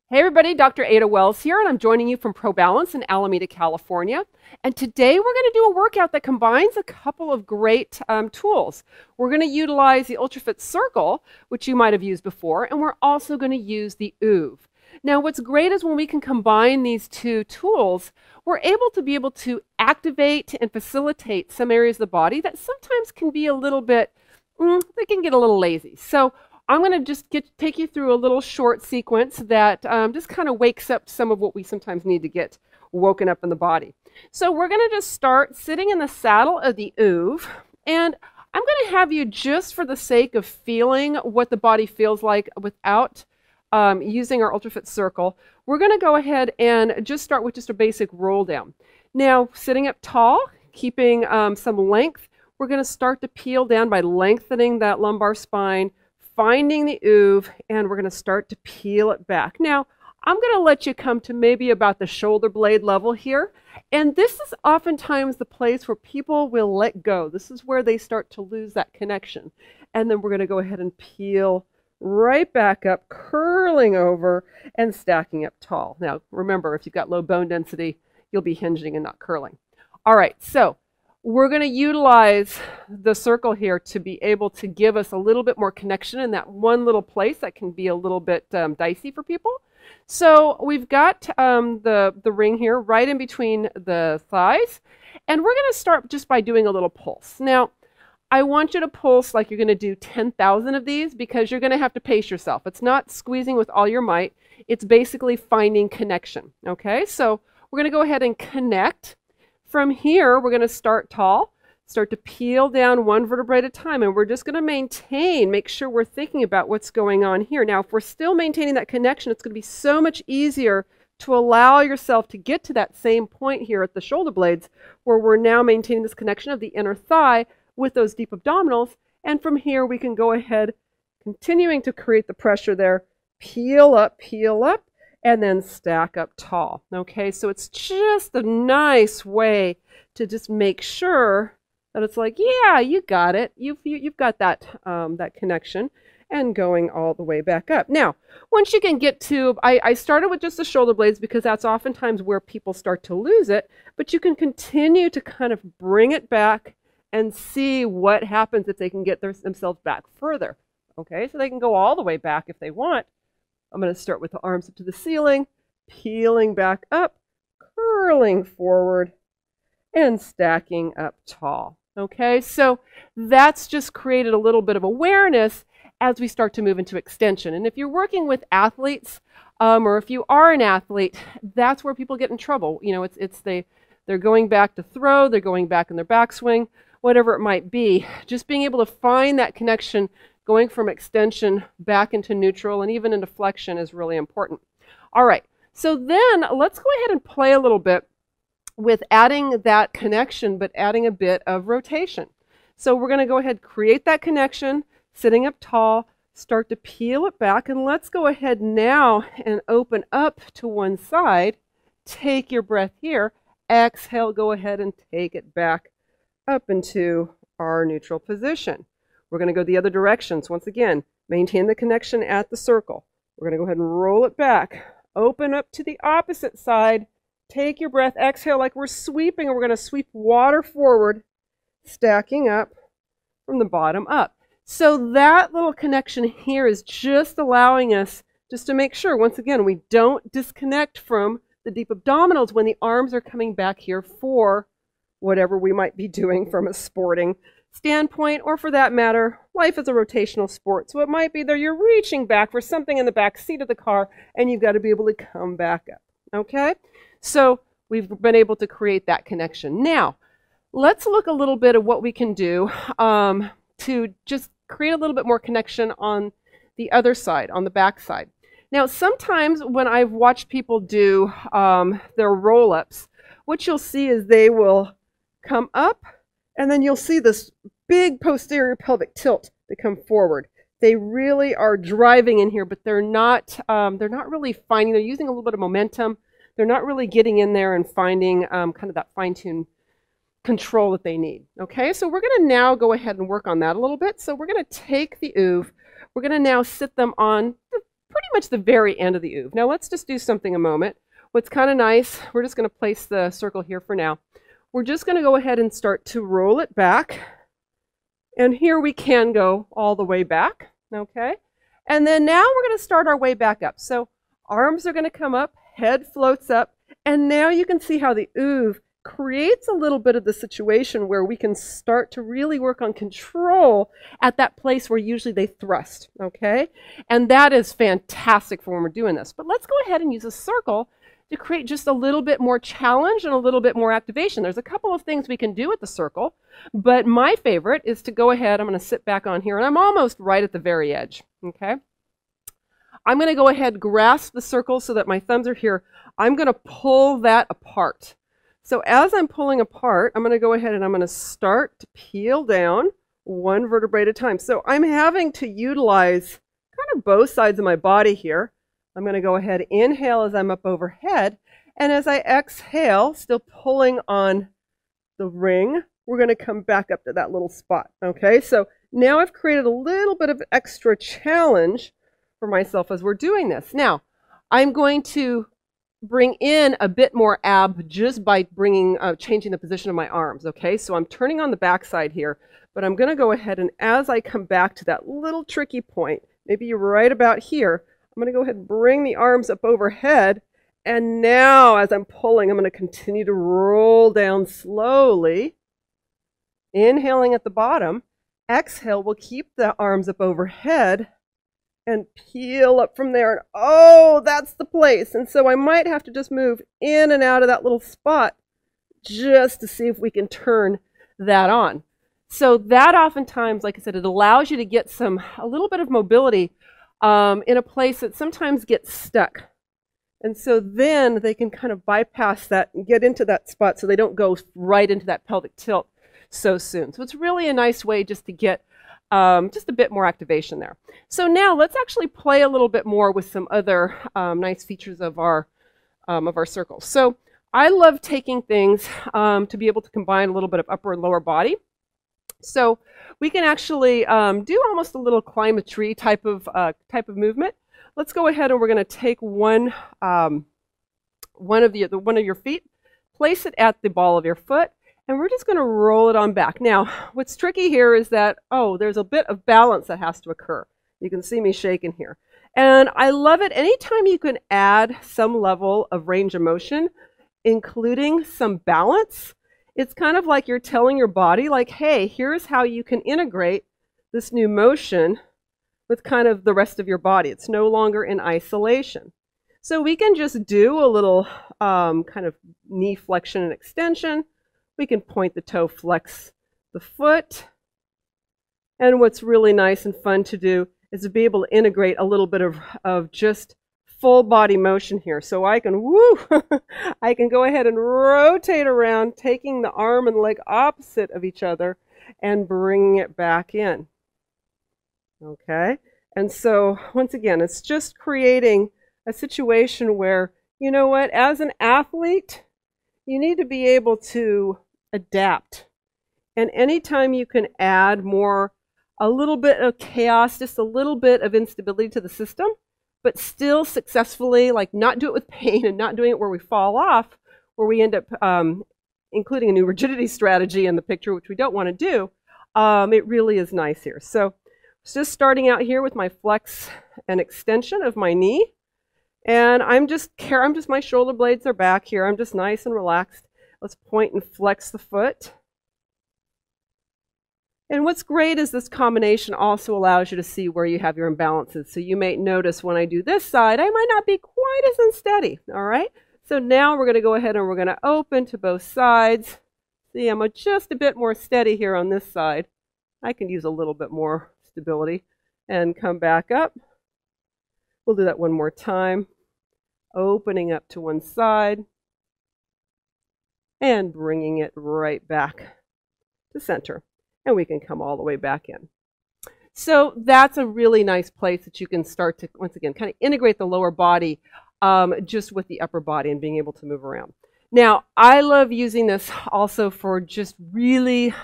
Hey everybody, Dr. Ada Wells here, and I'm joining you from ProBalance in Alameda, California. And today we're going to do a workout that combines a couple of great tools. We're going to utilize the UltraFit Circle, which you might have used before, and we're also going to use the OOV. Now what's great is when we can combine these two tools, we're able to activate and facilitate some areas of the body that sometimes can be a little bit, they can get a little lazy. So I'm going to just take you through a little short sequence that just kind of wakes up some of what we sometimes need to get woken up in the body. So we're going to just start sitting in the saddle of the OOV, and I'm going to have you, just for the sake of feeling what the body feels like without using our UltraFit Circle, we're going to go ahead and just start with just a basic roll down. Now, sitting up tall, keeping some length, we're going to start to peel down by lengthening that lumbar spine, finding the OOV, and we're going to start to peel it back. Now, I'm going to let you come to maybe about the shoulder blade level here. And this is oftentimes the place where people will let go. This is where they start to lose that connection. And then we're going to go ahead and peel right back up, curling over and stacking up tall. Now, remember, if you've got low bone density, you'll be hinging and not curling. All right, so we're going to utilize the circle here to be able to give us a little bit more connection in that one little place that can be a little bit dicey for people. So we've got the ring here right in between the thighs, and we're going to start just by doing a little pulse. Now, I want you to pulse like you're going to do 10,000 of these, because you're going to have to pace yourself. It's not squeezing with all your might. It's basically finding connection. Okay, so we're going to go ahead and connect. From here, we're going to start tall, start to peel down one vertebrae at a time, and we're just going to make sure we're thinking about what's going on here. Now, if we're still maintaining that connection, it's going to be so much easier to allow yourself to get to that same point here at the shoulder blades, where we're now maintaining this connection of the inner thigh with those deep abdominals. And from here, we can go ahead, continuing to create the pressure there, peel up, and then stack up tall. Okay, so it's just a nice way to just make sure that it's like, yeah, you got it. You've got that, that connection, and going all the way back up. Now, once you can get to, I started with just the shoulder blades because that's oftentimes where people start to lose it, but you can continue to kind of bring it back and see what happens if they can get themselves back further. Okay, so they can go all the way back if they want. I'm going to start with the arms up to the ceiling, peeling back up, curling forward, and stacking up tall. Okay, so that's just created a little bit of awareness as we start to move into extension. And if you're working with athletes, or if you are an athlete, that's where people get in trouble. You know, they're going back to throw, they're going back in their backswing, whatever it might be. Just being able to find that connection, going from extension back into neutral and even into flexion, is really important. All right, so then let's go ahead and play a little bit with adding that connection, but adding a bit of rotation. So we're going to go ahead, create that connection, sitting up tall, start to peel it back, and let's go ahead now and open up to one side. Take your breath here, exhale, go ahead and take it back up into our neutral position. We're going to go the other directions. Once again, maintain the connection at the circle. We're going to go ahead and roll it back. Open up to the opposite side. Take your breath. Exhale like we're sweeping, and we're going to sweep water forward, stacking up from the bottom up. So that little connection here is just allowing us just to make sure, once again, we don't disconnect from the deep abdominals when the arms are coming back here for whatever we might be doing from a sporting standpoint, or for that matter, life is a rotational sport. So it might be that you're reaching back for something in the back seat of the car, and you've got to be able to come back up. Okay, so we've been able to create that connection. Now, let's look a little bit at what we can do to just create a little bit more connection on the other side, on the back side. Now, sometimes when I've watched people do their roll-ups, what you'll see is they will come up, and then you'll see this big posterior pelvic tilt to come forward. They really are driving in here, but they're not really finding, they're using a little bit of momentum. They're not really getting in there and finding kind of that fine-tuned control that they need. Okay, so we're going to now go ahead and work on that a little bit. So we're going to take the OOV, we're going to now sit them on the pretty pretty much the very end of the oov. Now let's just do something a moment. What's kind of nice, we're just going to place the circle here for now. We're just going to go ahead and start to roll it back. And here we can go all the way back, okay? And then now we're going to start our way back up. So arms are going to come up, head floats up, and now you can see how the oov creates a little bit of the situation where we can start to really work on control at that place where usually they thrust, okay? And that is fantastic for when we're doing this. But let's go ahead and use a circle to create just a little bit more challenge and a little bit more activation. There's a couple of things we can do with the circle, but my favorite is to go ahead, I'm going to sit back on here, and I'm almost right at the very edge, okay? I'm going to go ahead and grasp the circle so that my thumbs are here. I'm going to pull that apart. So as I'm pulling apart, I'm going to go ahead and I'm going to start to peel down one vertebrae at a time. So I'm having to utilize kind of both sides of my body here. I'm going to go ahead, inhale as I'm up overhead, and as I exhale, still pulling on the ring, we're going to come back up to that little spot. Okay, so now I've created a little bit of extra challenge for myself as we're doing this. Now, I'm going to bring in a bit more ab just by changing the position of my arms, okay? So I'm turning on the back side here, but I'm going to go ahead and as I come back to that little tricky point, maybe you're right about here, I'm going to go ahead and bring the arms up overhead, and now as I'm pulling, I'm going to continue to roll down slowly, inhaling at the bottom. Exhale, we'll keep the arms up overhead, and peel up from there. And oh, that's the place. And so I might have to just move in and out of that little spot just to see if we can turn that on. So that oftentimes, like I said, it allows you to get a little bit of mobility in a place that sometimes gets stuck. And so then they can kind of bypass that and get into that spot so they don't go right into that pelvic tilt so soon. So it's really a nice way just to get just a bit more activation there. So now let's actually play a little bit more with some other nice features of our circles. So I love taking things to be able to combine a little bit of upper and lower body. So we can actually do almost a little climb a tree type of movement. Let's go ahead and we're going to take one of your feet, place it at the ball of your foot, and we're just going to roll it on back. Now, what's tricky here is that, there's a bit of balance that has to occur. You can see me shaking here. And I love it anytime you can add some level of range of motion, including some balance. It's kind of like you're telling your body, like, hey, here's how you can integrate this new motion with kind of the rest of your body. It's no longer in isolation. So we can just do a little kind of knee flexion and extension. We can point the toe, flex the foot. And what's really nice and fun to do is to be able to integrate a little bit of just full body motion here. So I can, I can go ahead and rotate around, taking the arm and leg opposite of each other and bringing it back in. Okay? And so, once again, it's just creating a situation where, you know what, as an athlete, you need to be able to adapt. And anytime you can add a little bit of chaos, just a little bit of instability to the system, but still successfully, like not do it with pain and not doing it where we fall off, where we end up including a new rigidity strategy in the picture, which we don't want to do, it really is nice here. So just starting out here with my flex and extension of my knee. And my shoulder blades are back here. I'm just nice and relaxed. Let's point and flex the foot. And what's great is this combination also allows you to see where you have your imbalances. So you may notice when I do this side, I might not be quite as unsteady, all right? So now we're going to go ahead and we're going to open to both sides. See, I'm just a bit more steady here on this side. I can use a little bit more stability and come back up. We'll do that one more time. Opening up to one side and bringing it right back to center. And we can come all the way back in. So that's a really nice place that you can start to, once again, kind of integrate the lower body just with the upper body and being able to move around. Now, I love using this also for just really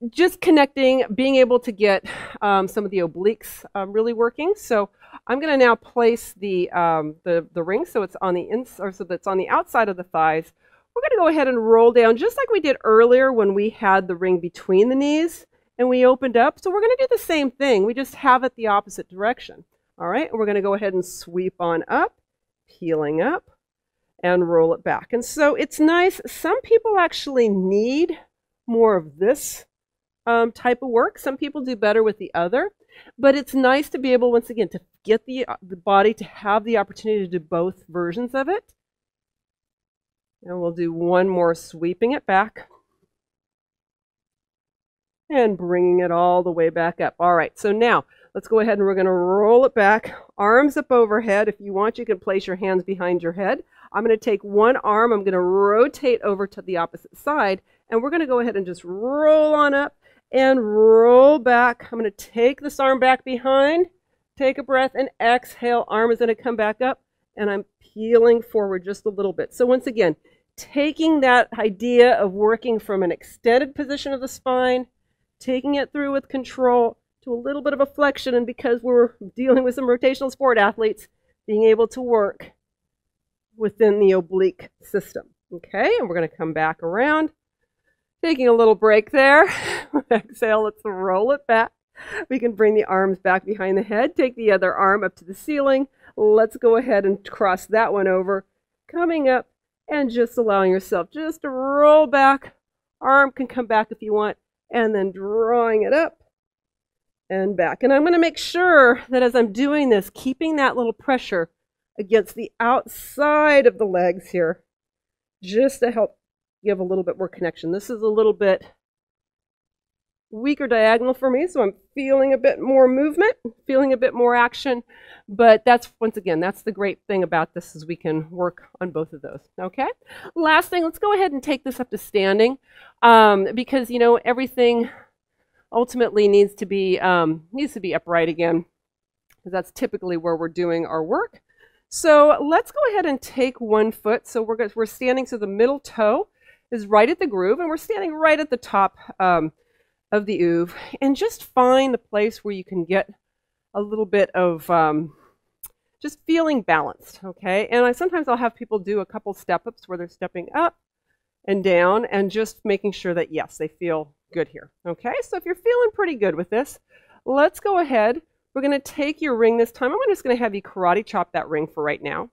just connecting, being able to get some of the obliques really working. So I'm going to now place the ring so it's on the or so that's on the outside of the thighs. We're going to go ahead and roll down just like we did earlier when we had the ring between the knees and we opened up. So we're going to do the same thing. We just have it the opposite direction. All right, and we're going to go ahead and sweep on up, peeling up, and roll it back. And so it's nice. Some people actually need more of this type of work. Some people do better with the other, but it's nice to be able, once again, to get the body to have the opportunity to do both versions of it. And we'll do one more, sweeping it back and bringing it all the way back up. All right, so now let's go ahead and we're going to roll it back, arms up overhead. If you want, you can place your hands behind your head. I'm going to take one arm, I'm going to rotate over to the opposite side, and we're going to go ahead and just roll on up and roll back. I'm going to take this arm back behind, take a breath, and exhale. Arm is going to come back up, and I'm peeling forward just a little bit. So once again, taking that idea of working from an extended position of the spine, taking it through with control to a little bit of a flexion, and because we're dealing with some rotational sport athletes, being able to work within the oblique system. Okay, and we're going to come back around. Taking a little break there. Exhale, let's roll it back. We can bring the arms back behind the head. Take the other arm up to the ceiling. Let's go ahead and cross that one over. Coming up and just allowing yourself just to roll back. Arm can come back if you want. And then drawing it up and back. And I'm going to make sure that as I'm doing this, keeping that little pressure against the outside of the legs here, just to help give a little bit more connection. This is a little bit weaker diagonal for me, so I'm feeling a bit more movement, feeling a bit more action, but that's, once again, that's the great thing about this, is we can work on both of those. Okay, last thing, let's go ahead and take this up to standing, because, you know, everything ultimately needs to be upright again, because that's typically where we're doing our work. So let's go ahead and take one foot. So we're standing, so the middle toe is right at the groove, and we're standing right at the top of the oeuvre, and just find the place where you can get a little bit of just feeling balanced, okay? And sometimes I'll have people do a couple step-ups where they're stepping up and down and just making sure that, yes, they feel good here, okay? So if you're feeling pretty good with this, let's go ahead. We're going to take your ring this time. I'm just going to have you karate chop that ring for right now.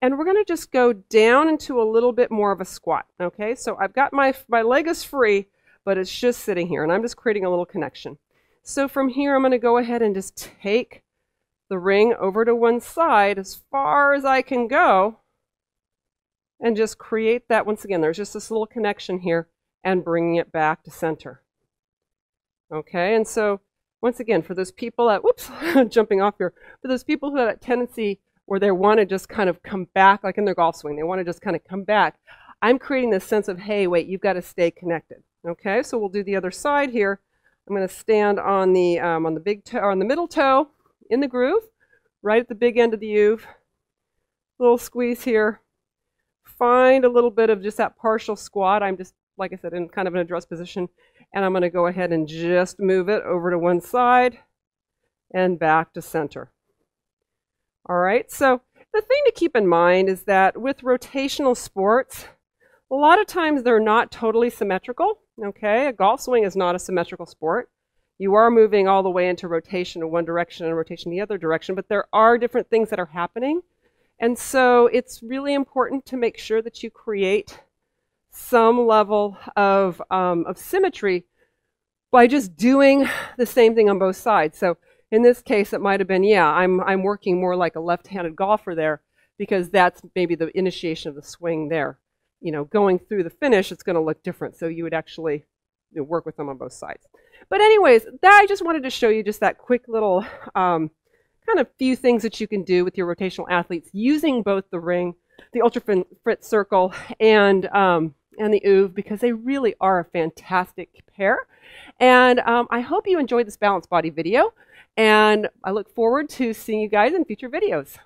And we're going to just go down into a little bit more of a squat, okay? So I've got my leg is free, but it's just sitting here, and I'm just creating a little connection. So from here, I'm going to go ahead and just take the ring over to one side as far as I can go, and just create that. Once again, there's just this little connection here, and bringing it back to center. Okay, and so once again, for those people that, whoops, jumping off here, for those people who have that tendency where they want to just kind of come back, like in their golf swing, they want to just kind of come back, I'm creating this sense of, hey, wait, you've got to stay connected. Okay, so we'll do the other side here. I'm going to stand on the big toe, or on the middle toe, in the groove, right at the big end of the oeuvre. Little squeeze here. Find a little bit of just that partial squat. I'm just, like I said, in kind of an address position, and I'm going to go ahead and just move it over to one side and back to center. All right, so the thing to keep in mind is that with rotational sports, a lot of times they're not totally symmetrical, okay? A golf swing is not a symmetrical sport. You are moving all the way into rotation in one direction and rotation in the other direction, but there are different things that are happening. And so it's really important to make sure that you create some level of symmetry by just doing the same thing on both sides. So in this case, it might have been, yeah, I'm working more like a left-handed golfer there, because that's maybe the initiation of the swing there. You know, going through the finish, it's going to look different. So you would actually work with them on both sides. But anyways, I just wanted to show you just that quick little kind of few things that you can do with your rotational athletes using both the ring, the UltraFit Circle, and the oeuvre, because they really are a fantastic pair. And I hope you enjoyed this balanced body video, and I look forward to seeing you guys in future videos.